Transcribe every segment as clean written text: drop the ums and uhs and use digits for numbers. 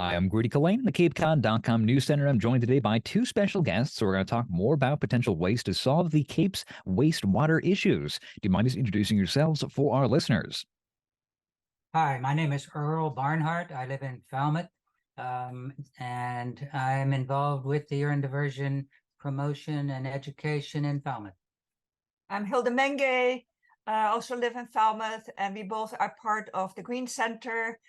Hi, I'm Grady Collane in the CapeCod.com News Center. I'm joined today by two special guests. So we're going to talk more about potential ways to solve the Cape's wastewater issues. Do you mind just introducing yourselves for our listeners? Hi, my name is Earle Barnhart. I live in Falmouth, and I'm involved with the urine diversion promotion and education in Falmouth. I'm Hilda Maingay, also live in Falmouth, and we both are part of the Green Center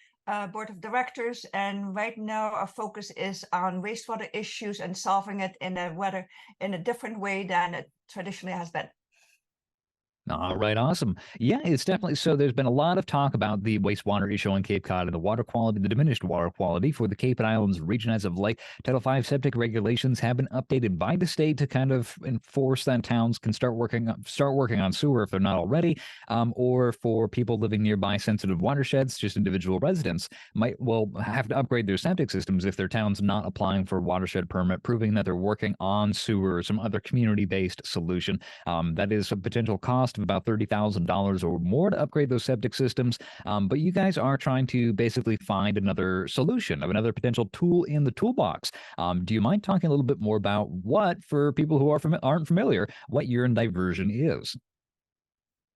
Board of Directors. And right now our focus is on wastewater issues and solving it in a different way than it traditionally has been. All right, awesome. Yeah, it's definitely so. There's been a lot of talk about the wastewater issue on Cape Cod and the water quality, the diminished water quality for the Cape and Islands region as of late. Title V septic regulations have been updated by the state to kind of enforce that towns can start working on sewer if they're not already, or for people living nearby sensitive watersheds, just individual residents might have to upgrade their septic systems if their town's not applying for a watershed permit, proving that they're working on sewer or some other community-based solution. That is a potential cost of about $30,000 or more to upgrade those septic systems. But you guys are trying to basically find another solution of another potential tool in the toolbox. Do you mind talking a little bit more about what, for people who aren't familiar, what urine diversion is?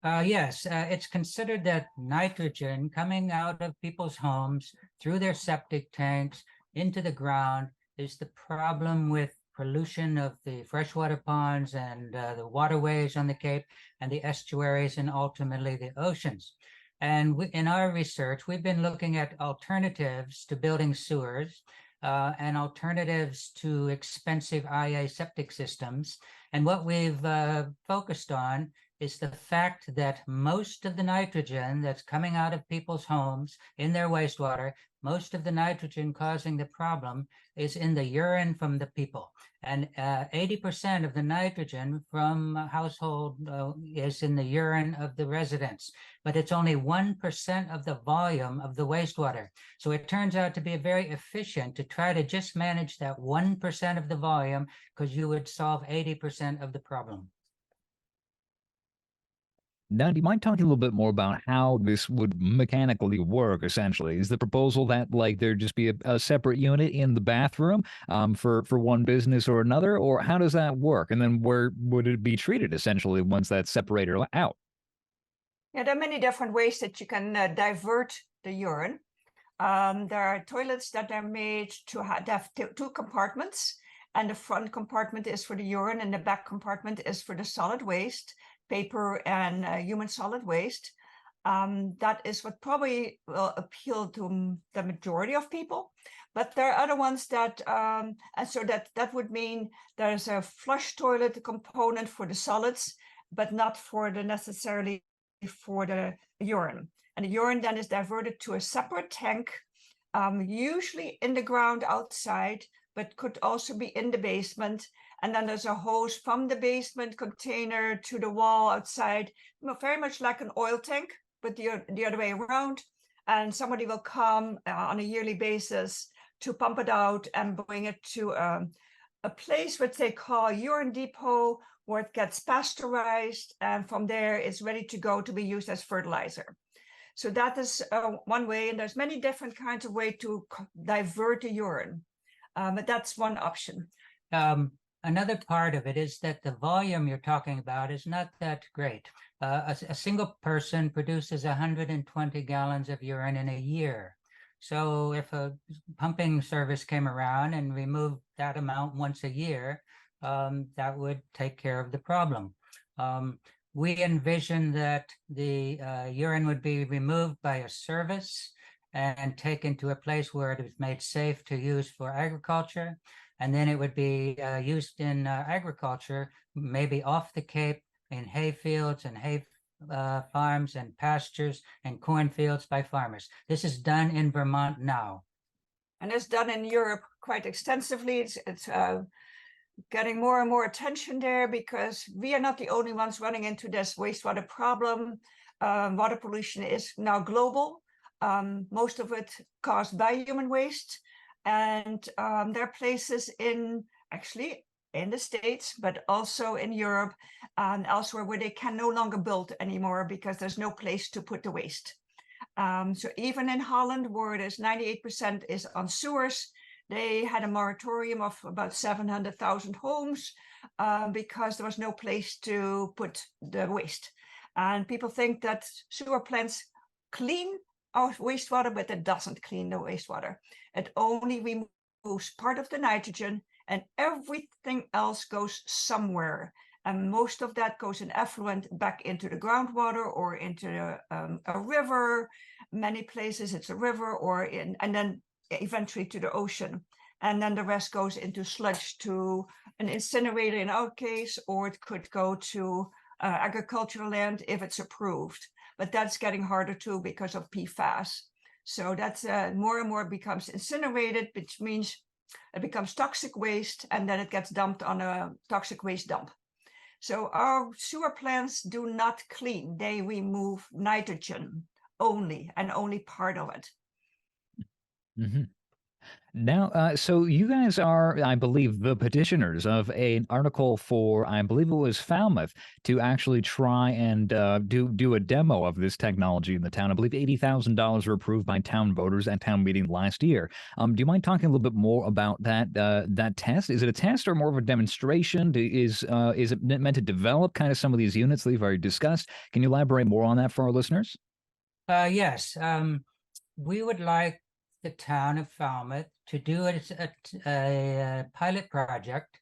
Yes, it's considered that nitrogen coming out of people's homes through their septic tanks into the ground is the problem with pollution of the freshwater ponds and the waterways on the Cape and the estuaries and ultimately the oceans. And in our research, we've been looking at alternatives to building sewers and alternatives to expensive IA septic systems. And what we've focused on is the fact that most of the nitrogen that's coming out of people's homes in their wastewater, most of the nitrogen causing the problem is in the urine from the people. And 80% of the nitrogen from household is in the urine of the residents, but it's only 1% of the volume of the wastewater. So it turns out to be very efficient to try to just manage that 1% of the volume, because you would solve 80% of the problem. Now, do you mind talking a little bit more about how this would mechanically work, essentially? Is the proposal that, like, there just be a separate unit in the bathroom for one business or another, or how does that work? And then where would it be treated, essentially, once that's separated out? Yeah, there are many different ways that you can divert the urine. There are toilets that are made to have two compartments, and the front compartment is for the urine and the back compartment is for the solid waste, paper and human solid waste. That is what probably will appeal to the majority of people. But there are other ones that, and so that would mean there's a flush toilet component for the solids, but not for the necessarily for the urine. And the urine then is diverted to a separate tank, usually in the ground outside, but could also be in the basement. And then there's a hose from the basement container to the wall outside, very much like an oil tank, but the other way around. And somebody will come on a yearly basis to pump it out and bring it to a place which they call urine depot, where it gets pasteurized. And from there, it's ready to go to be used as fertilizer. So that is one way. And there's many different kinds of ways to divert the urine. But that's one option. Another part of it is that the volume you're talking about is not that great. A single person produces 120 gallons of urine in a year. So if a pumping service came around and removed that amount once a year, that would take care of the problem. We envision that the urine would be removed by a service and taken to a place where it is made safe to use for agriculture. And then it would be used in agriculture, maybe off the Cape, in hay fields and hay farms and pastures and cornfields by farmers. This is done in Vermont now. And it's done in Europe quite extensively. It's getting more and more attention there because we are not the only ones running into this wastewater problem. Water pollution is now global. Most of it caused by human waste. And there are places actually in the States, but also in Europe and elsewhere where they can no longer build anymore because there's no place to put the waste. So even in Holland, where it is 98% is on sewers, they had a moratorium of about 700,000 homes because there was no place to put the waste. And people think that sewer plants clean our wastewater, but it doesn't clean the wastewater. It only removes part of the nitrogen, and everything else goes somewhere. And most of that goes in effluent back into the groundwater or into a river. Many places it's a river and then eventually to the ocean. And then the rest goes into sludge to an incinerator in our case, or it could go to agricultural land if it's approved. But that's getting harder too because of PFAS. So that's more and more becomes incinerated, which means it becomes toxic waste, and then it gets dumped on a toxic waste dump. So our sewer plants do not clean. They remove nitrogen only, and only part of it. Mm-hmm. Now, so you guys are, I believe, the petitioners of an article for, I believe it was Falmouth, to actually try and do a demo of this technology in the town. I believe $80,000 were approved by town voters at town meeting last year. Do you mind talking a little bit more about that test? Is it a test or more of a demonstration? Is it meant to develop kind of some of these units that we've already discussed? Can you elaborate more on that for our listeners? Yes, we would like the town of Falmouth to do a pilot project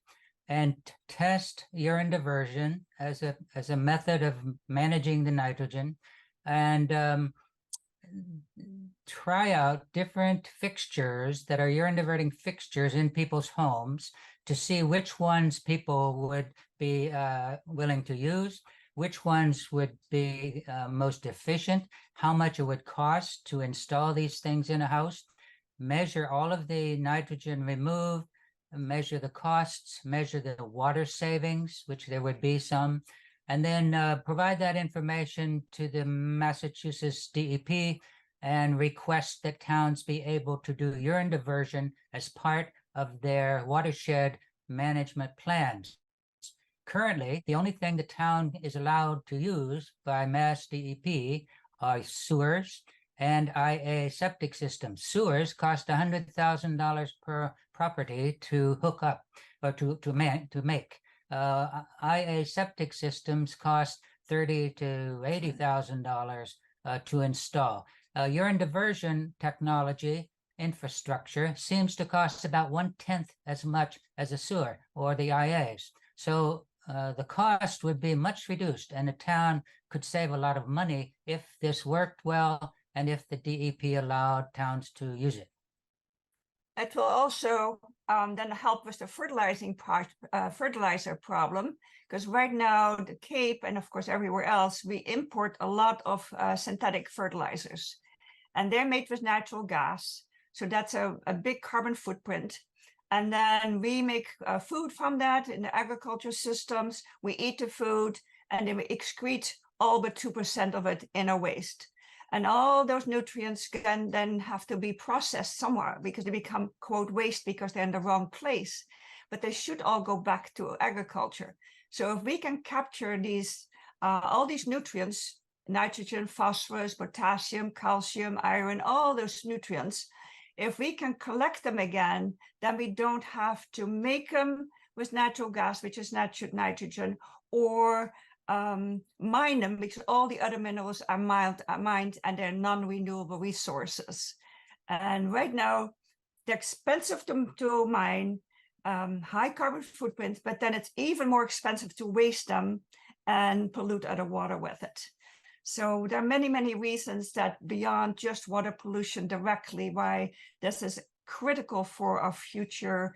and test urine diversion as a method of managing the nitrogen, and try out different fixtures that are urine diverting fixtures in people's homes to see which ones people would be willing to use, which ones would be most efficient, how much it would cost to install these things in a house, measure all of the nitrogen removed, measure the costs, measure the water savings, which there would be some, and then provide that information to the Massachusetts DEP and request that towns be able to do urine diversion as part of their watershed management plans. Currently, the only thing the town is allowed to use by Mass DEP are sewers and IA septic systems. Sewers cost $100,000 per property to hook up or to make. IA septic systems cost $30,000 to $80,000 to install. Urine diversion technology infrastructure seems to cost about 1/10 as much as a sewer or the IAs. So the cost would be much reduced, and the town could save a lot of money if this worked well and if the DEP allowed towns to use it. It will also then help with the fertilizer problem, because right now the Cape and of course everywhere else, we import a lot of synthetic fertilizers, and they're made with natural gas. So that's a big carbon footprint. And then we make food from that in the agriculture systems. We eat the food and then we excrete all but 2% of it in our waste. And all those nutrients can then have to be processed somewhere because they become, quote, waste because they're in the wrong place. But they should all go back to agriculture. So if we can capture these, all these nutrients, nitrogen, phosphorus, potassium, calcium, iron, all those nutrients, if we can collect them again, then we don't have to make them with natural gas, which is nitrogen, or mine them, because all the other minerals are mined and they're non-renewable resources. And right now, they're expensive to mine, high carbon footprint, but then it's even more expensive to waste them and pollute other water with it. So there are many, many reasons that beyond just water pollution directly, why this is critical for our future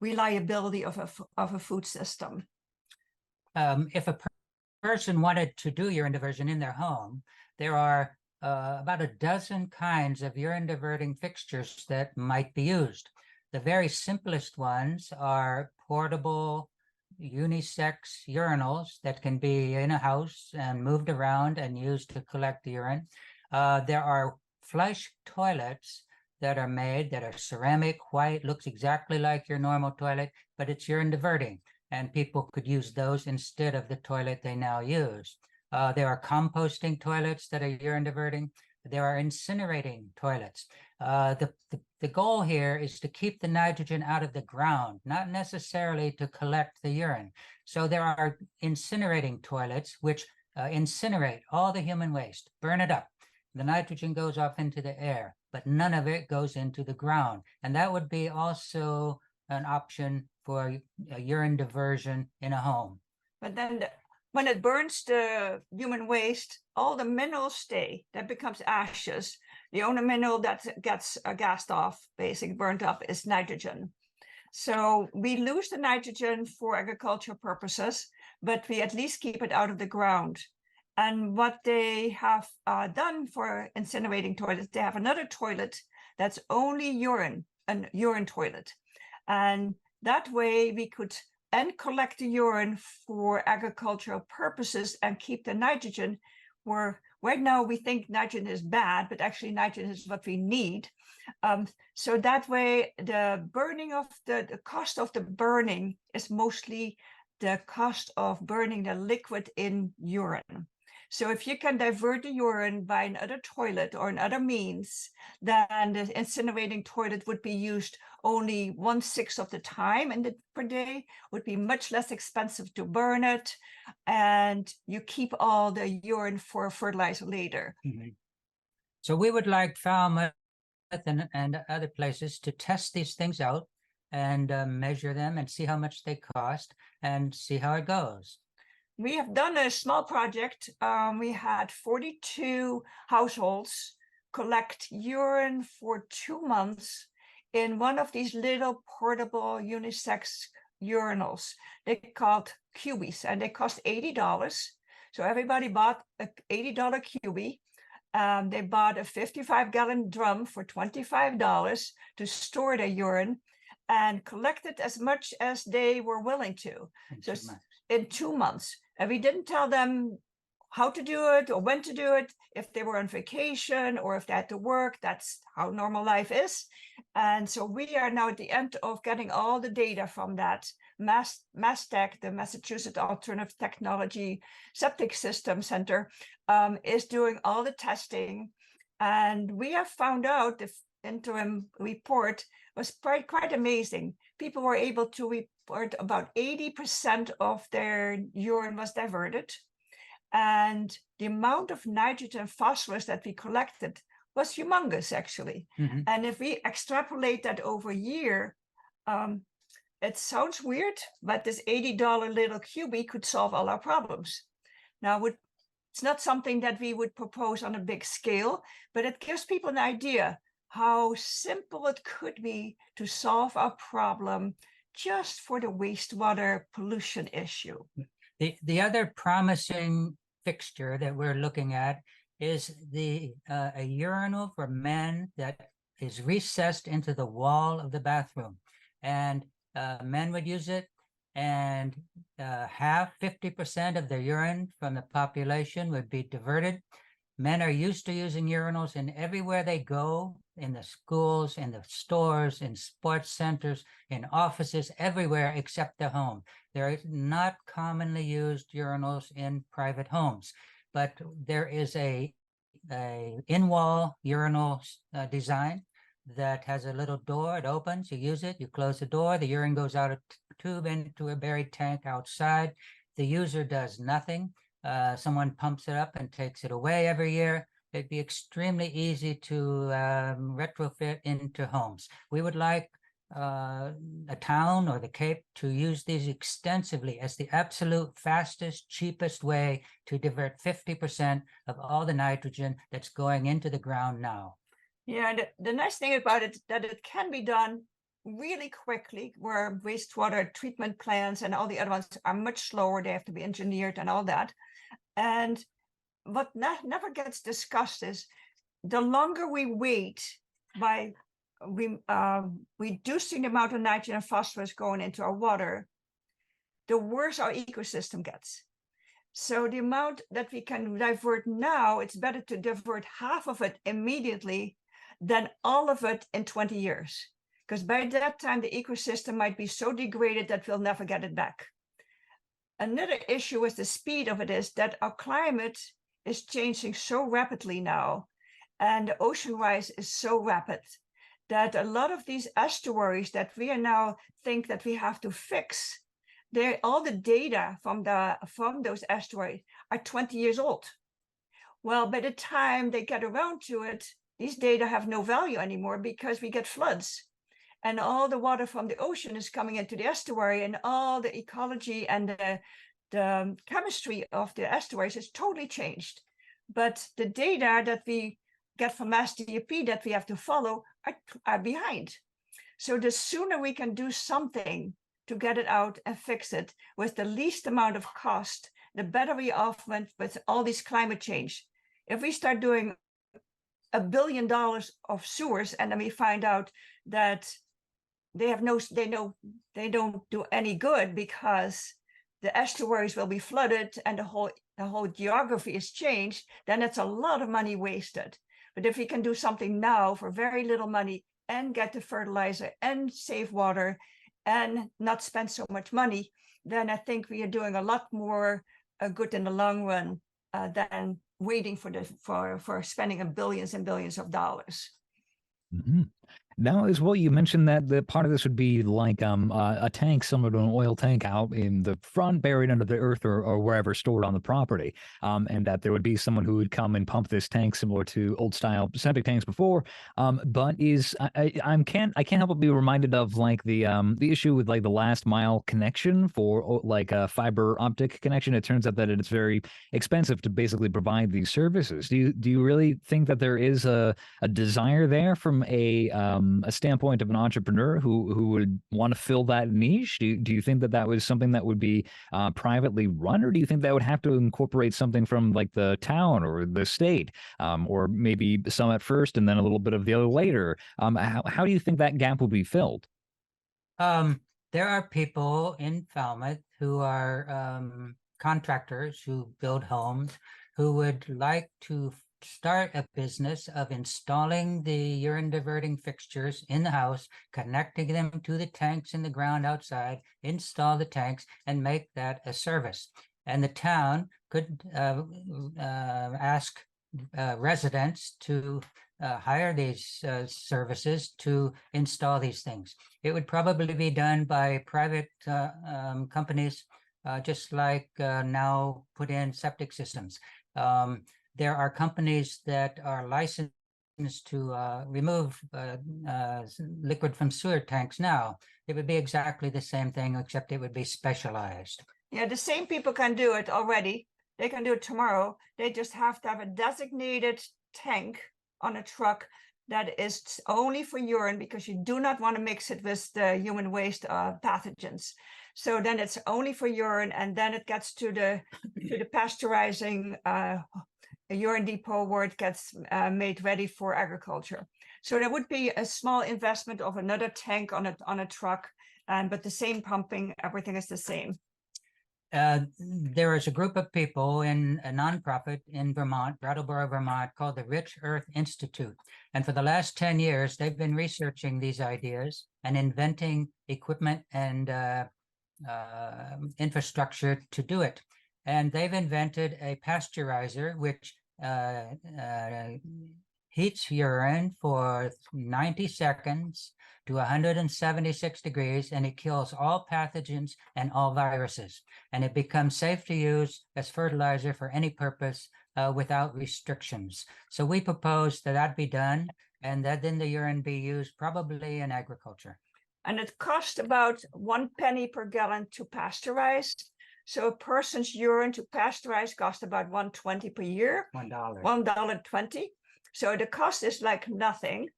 reliability of a food system. If a person wanted to do urine diversion in their home, there are about a dozen kinds of urine diverting fixtures that might be used. The very simplest ones are portable unisex urinals that can be in a house and moved around and used to collect the urine. There are flush toilets that are made that are ceramic, white, looks exactly like your normal toilet, but it's urine diverting, and people could use those instead of the toilet they now use. There are composting toilets that are urine diverting. There are incinerating toilets. The goal here is to keep the nitrogen out of the ground, not necessarily to collect the urine. So there are incinerating toilets which incinerate all the human waste, burn it up. The nitrogen goes off into the air, but none of it goes into the ground. And that would be also an option for urine diversion in a home. But then when it burns the human waste, all the minerals stay. That becomes ashes. The only mineral that gets gassed off, basically burnt up, is nitrogen. So we lose the nitrogen for agricultural purposes, but we at least keep it out of the ground. And what they have done for incinerating toilets, they have another toilet that's only urine, a urine toilet. And that way we could collect the urine for agricultural purposes and keep the nitrogen, where right now we think nitrogen is bad, but actually nitrogen is what we need. So that way the burning of the cost of the burning is mostly the cost of burning the liquid in urine. So if you can divert the urine by another toilet or another means, then the incinerating toilet would be used only 1/6 of the time per day, would be much less expensive to burn it, and you keep all the urine for fertilizer later. Mm-hmm. So we would like Falmouth and other places to test these things out and measure them and see how much they cost and see how it goes. We have done a small project. We had 42 households collect urine for 2 months in one of these little portable unisex urinals. They're called cubies, and they cost $80. So everybody bought an $80 cubie. They bought a 55-gallon drum for $25 to store their urine and collected as much as they were willing to. In 2 months. And we didn't tell them how to do it or when to do it, if they were on vacation or if they had to work. That's how normal life is. And so we are now at the end of getting all the data from that. MassTech, the Massachusetts Alternative Technology Septic System Center, is doing all the testing. And we have found out the interim report was quite amazing. People were able to report about 80% of their urine was diverted. And the amount of nitrogen and phosphorus that we collected was humongous, actually. Mm-hmm. And if we extrapolate that over a year, it sounds weird, but this $80 little cubie could solve all our problems. Now, it's not something that we would propose on a big scale, but it gives people an idea how simple it could be to solve our problem just for the wastewater pollution issue. The other promising fixture that we're looking at is a urinal for men that is recessed into the wall of the bathroom, and men would use it, and 50% of the urine from the population would be diverted. Men are used to using urinals, and everywhere they go, in the schools, in the stores, in sports centers, in offices, everywhere except the home. There are not commonly used urinals in private homes, but there is a in-wall urinal design that has a little door. It opens, you use it, you close the door, the urine goes out a tube into a buried tank outside. The user does nothing. Someone pumps it up and takes it away every year. It'd be extremely easy to retrofit into homes. We would like a town or the Cape to use these extensively as the absolute fastest, cheapest way to divert 50% of all the nitrogen that's going into the ground now. Yeah, and the nice thing about it that it can be done really quickly, where wastewater treatment plants and all the other ones are much slower. They have to be engineered and all that. And what never gets discussed is the longer we wait by reducing the amount of nitrogen and phosphorus going into our water, the worse our ecosystem gets. So the amount that we can divert now, it's better to divert half of it immediately than all of it in 20 years. Because by that time, the ecosystem might be so degraded that we'll never get it back. Another issue with the speed of it is that our climate is changing so rapidly now, and the ocean rise is so rapid that a lot of these estuaries that we are now think that we have to fix, all the data from those estuaries are 20 years old. Well, by the time they get around to it, these data have no value anymore because we get floods. And all the water from the ocean is coming into the estuary, and all the ecology and the chemistry of the estuaries has totally changed. But the data that we get from SDP that we have to follow are behind. So the sooner we can do something to get it out and fix it with the least amount of cost, the better we off went with all this climate change. If we start doing $1 billion of sewers and then we find out that they don't do any good because the estuaries will be flooded and the whole geography is changed, then it's a lot of money wasted. But if we can do something now for very little money and get the fertilizer and save water and not spend so much money, then I think we are doing a lot more good in the long run than waiting for spending billions and billions of dollars. Mm-hmm. Now, as well, you mentioned that the part of this would be like a tank similar to an oil tank out in the front, buried under the earth or wherever stored on the property, and that there would be someone who would come and pump this tank similar to old style septic tanks before. But I can't help but be reminded of like the issue with like the last mile connection for like a fiber optic connection. It turns out that it's very expensive to basically provide these services. Do you really think that there is a desire there from a standpoint of an entrepreneur who would want to fill that niche? Do you think that was something that would be privately run, or do you think that would have to incorporate something from like the town or the state, or maybe some at first and then a little bit of the other later? How do you think that gap will be filled? There are people in Falmouth who are contractors who build homes who would like to start a business of installing the urine diverting fixtures in the house, connecting them to the tanks in the ground outside, install the tanks, and make that a service. And the town could ask residents to hire these services to install these things. It would probably be done by private companies, just like now put in septic systems. There are companies that are licensed to remove liquid from sewer tanks now. It would be exactly the same thing, except it would be specialized. Yeah, the same people can do it already. They can do it tomorrow. They just have to have a designated tank on a truck that is only for urine, because you do not want to mix it with the human waste pathogens. So then it's only for urine, and then it gets to the pasteurizing a urine depot where it gets made ready for agriculture. So there would be a small investment of another tank on a truck, but the same pumping, everything is the same. There is a group of people in a nonprofit in Vermont, Brattleboro, Vermont, called the Rich Earth Institute. And for the last 10 years, they've been researching these ideas and inventing equipment and infrastructure to do it. And they've invented a pasteurizer which heats urine for 90 seconds to 176 degrees, and it kills all pathogens and all viruses. And it becomes safe to use as fertilizer for any purpose without restrictions. So we propose that be done, and that then the urine be used probably in agriculture. And it costs about 1 penny per gallon to pasteurize. So a person's urine to pasteurize costs about $1.20 per year. $1.20. So the cost is like nothing.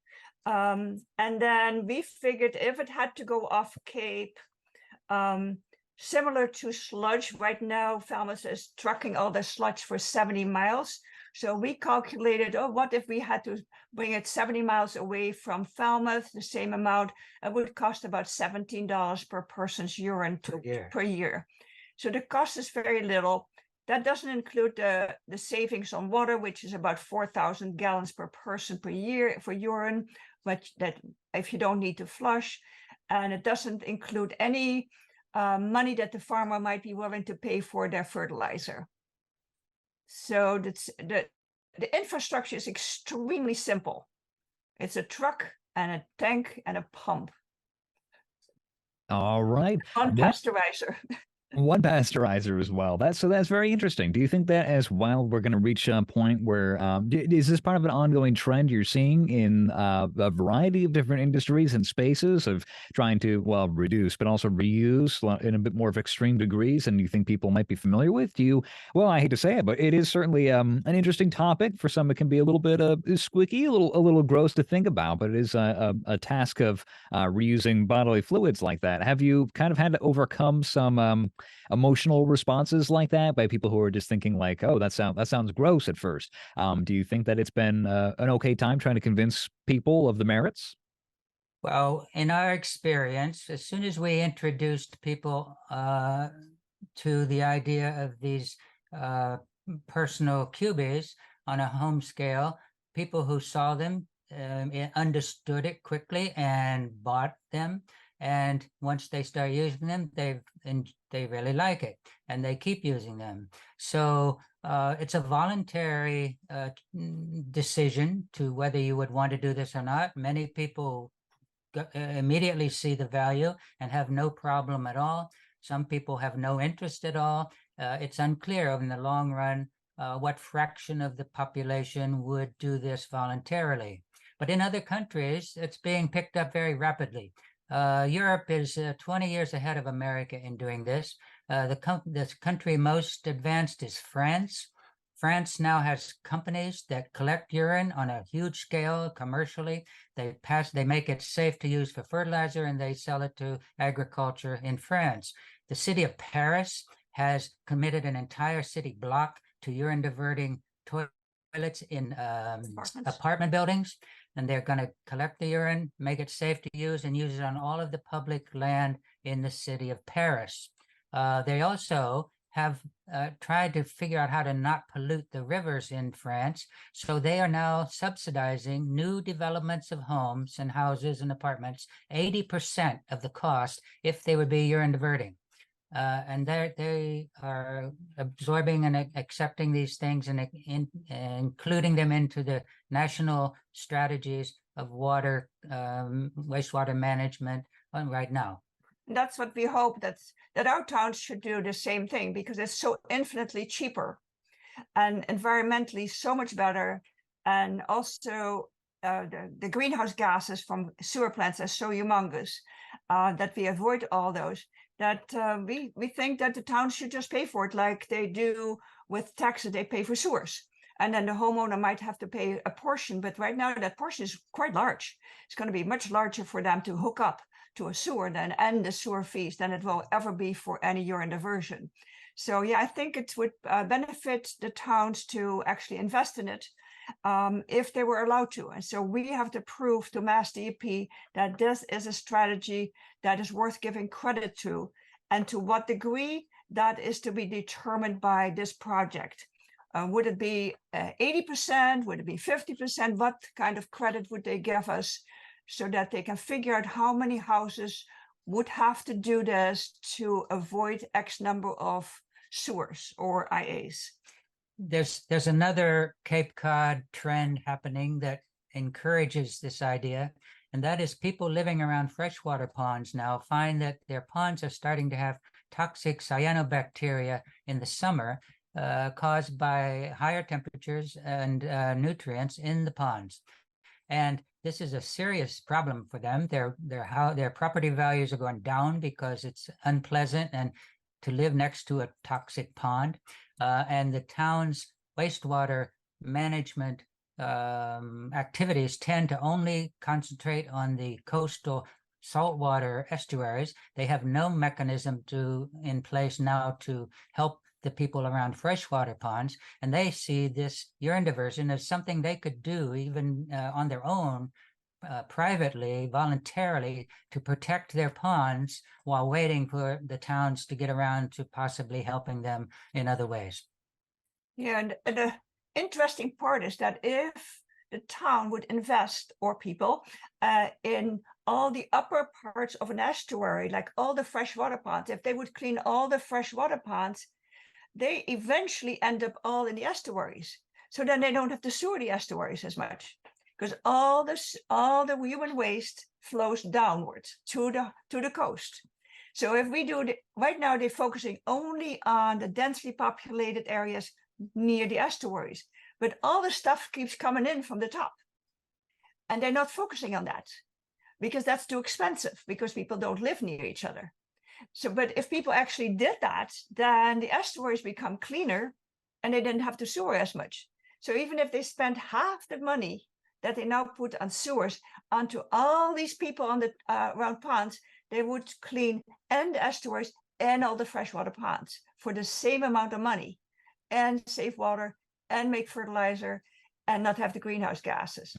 And then we figured if it had to go off Cape, similar to sludge, right now Falmouth is trucking all the sludge for 70 miles. So we calculated, what if we had to bring it 70 miles away from Falmouth, the same amount? It would cost about $17 per person's urine per year. So the cost is very little. That doesn't include the savings on water, which is about 4,000 gallons per person per year for urine, but that if you don't need to flush. And it doesn't include any money that the farmer might be willing to pay for their fertilizer. So the infrastructure is extremely simple. It's a truck and a tank and a pump. All right. On pasteurizer. One pasteurizer as well. That's very interesting. Do you think that as well we're going to reach a point where is this part of an ongoing trend you're seeing in a variety of different industries and spaces of trying to reduce but also reuse in a bit more of extreme degrees, and you think people might be familiar with? Do you? Well, I hate to say it, but it is certainly an interesting topic. For some, it can be a little bit squicky, a little gross to think about, but it is a task of reusing bodily fluids like that. Have you kind of had to overcome some emotional responses like that by people who are just thinking like, oh, that sounds gross at first? Do you think that it's been an okay time trying to convince people of the merits? Well, in our experience, as soon as we introduced people to the idea of these personal cubies on a home scale, people who saw them understood it quickly and bought them. And once they start using them, they really like it, and they keep using them. So it's a voluntary decision to whether you would want to do this or not. Many people immediately see the value and have no problem at all. Some people have no interest at all. It's unclear in the long run what fraction of the population would do this voluntarily. But in other countries, it's being picked up very rapidly. Europe is 20 years ahead of America in doing this. The country most advanced is France. France now has companies that collect urine on a huge scale commercially. They make it safe to use for fertilizer, and they sell it to agriculture in France. The city of Paris has committed an entire city block to urine diverting toilets in apartment buildings. And they're going to collect the urine, make it safe to use, and use it on all of the public land in the city of Paris. They also have tried to figure out how to not pollute the rivers in France. So they are now subsidizing new developments of homes and houses and apartments, 80% of the cost if they would be urine diverting. And they are absorbing and accepting these things and including them into the national strategies of water, wastewater management right now. That's what we hope, that our towns should do the same thing, because it's so infinitely cheaper and environmentally so much better. And also the greenhouse gases from sewer plants are so humongous that we avoid all those, that we think that the towns should just pay for it like they do with taxes they pay for sewers. And then the homeowner might have to pay a portion, but right now that portion is quite large. It's going to be much larger for them to hook up to a sewer and the sewer fees than it will ever be for any urine diversion. So yeah, I think it would benefit the towns to actually invest in it if they were allowed to. And so we have to prove to Mass DEP that this is a strategy that is worth giving credit to, and to what degree that is to be determined by this project. Would it be 80%? Would it be 50%? What kind of credit would they give us, so that they can figure out how many houses would have to do this to avoid X number of sewers or IAs? There's another Cape Cod trend happening that encourages this idea, and that is people living around freshwater ponds now find that their ponds are starting to have toxic cyanobacteria in the summer, caused by higher temperatures and nutrients in the ponds. And this is a serious problem for them. Their property values are going down because it's unpleasant and to live next to a toxic pond. And the town's wastewater management activities tend to only concentrate on the coastal saltwater estuaries. They have no mechanism in place now to help the people around freshwater ponds, and they see this urine diversion as something they could do even on their own, privately, voluntarily, to protect their ponds while waiting for the towns to get around to possibly helping them in other ways. Yeah, and the interesting part is that if the town would invest, or people, in all the upper parts of an estuary, like all the freshwater ponds. If they would clean all the freshwater ponds, they eventually end up all in the estuaries. So then they don't have to sewer the estuaries as much, because all the human waste flows downwards to the coast. So if we do right now, they're focusing only on the densely populated areas near the estuaries, but all the stuff keeps coming in from the top, and they're not focusing on that because that's too expensive, because people don't live near each other. So, but if people actually did that, then the estuaries become cleaner and they didn't have to sewer as much. So even if they spent half the money that they now put on sewers onto all these people on the around ponds, they would clean and the estuaries and all the freshwater ponds for the same amount of money, and save water and make fertilizer and not have the greenhouse gases.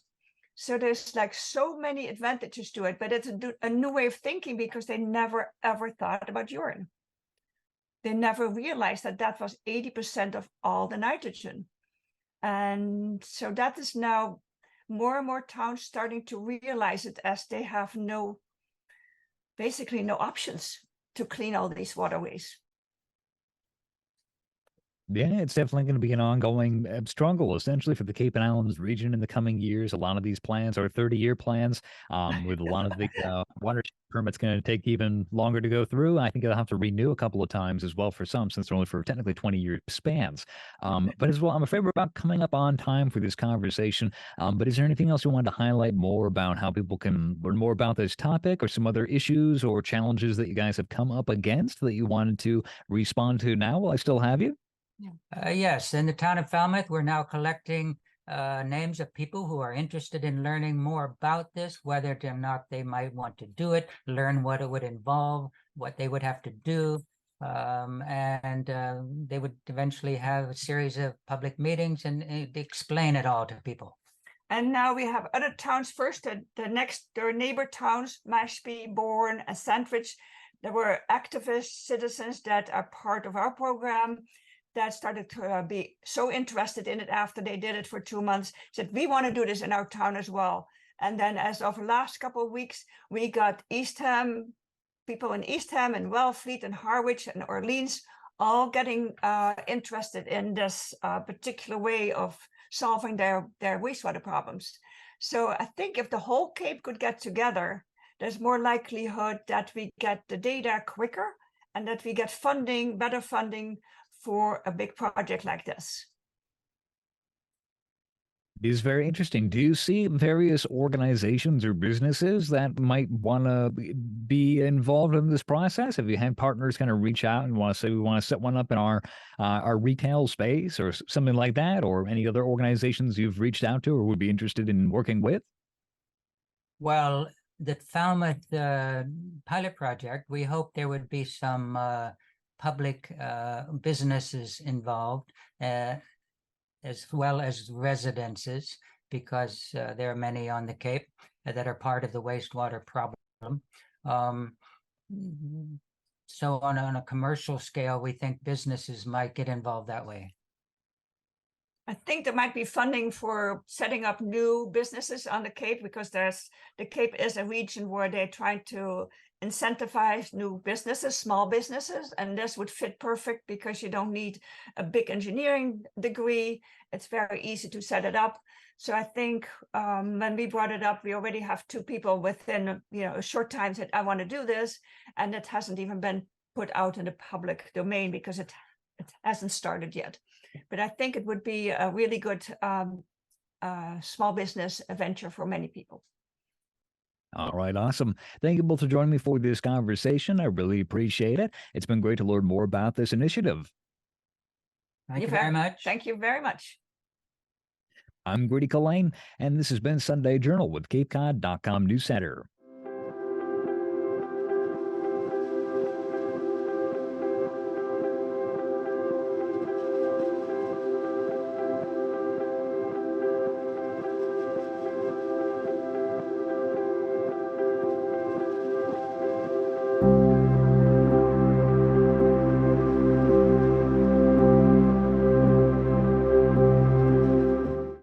So there's like so many advantages to it, but it's a new way of thinking, because they never ever thought about urine. They never realized that that was 80% of all the nitrogen. And so that is now more and more towns starting to realize it, as they have basically no options to clean all these waterways. Yeah, it's definitely going to be an ongoing struggle, essentially, for the Cape and Islands region in the coming years. A lot of these plans are 30-year plans, with a lot of the water permits going to take even longer to go through. I think they'll have to renew a couple of times as well for some, since they're only for technically 20-year spans. But as well, I'm afraid we're about coming up on time for this conversation. But is there anything else you wanted to highlight more about how people can learn more about this topic, or some other issues or challenges that you guys have come up against that you wanted to respond to now while I still have you? Yes, in the town of Falmouth, we're now collecting names of people who are interested in learning more about this, whether or not they might want to do it, learn what it would involve, what they would have to do, and they would eventually have a series of public meetings and explain it all to people. And now we have other towns first, their neighbor towns, Mashpee, Bourne, and Sandwich. There were activist citizens that are part of our program that started to be so interested in it after they did it for 2 months, said, we want to do this in our town as well. And then as of the last couple of weeks, we got Eastham, people in Eastham and Wellfleet and Harwich and Orleans, all getting interested in this particular way of solving their wastewater problems. So I think if the whole Cape could get together, there's more likelihood that we get the data quicker and that we get funding, better funding for a big project like this. It is very interesting. Do you see various organizations or businesses that might want to be involved in this process? Have you had partners kind of reach out and want to say, we want to set one up in our retail space or something like that, or any other organizations you've reached out to or would be interested in working with? Well, the Falmouth pilot project, we hope there would be some public businesses involved, as well as residences, because there are many on the Cape that are part of the wastewater problem. So on a commercial scale, we think businesses might get involved that way. I think there might be funding for setting up new businesses on the Cape, because the Cape is a region where they're trying to incentivize new businesses, small businesses, and this would fit perfect because you don't need a big engineering degree. It's very easy to set it up. So I think when we brought it up, we already have 2 people within a short time said, I want to do this, and it hasn't even been put out in the public domain because it hasn't started yet. But I think it would be a really good small business venture for many people. All right, awesome. Thank you both for joining me for this conversation. I really appreciate it. It's been great to learn more about this initiative. Thank you very much. Thank you very much. I'm Grady Collane, and this has been Sunday Journal with CapeCod.com News Center.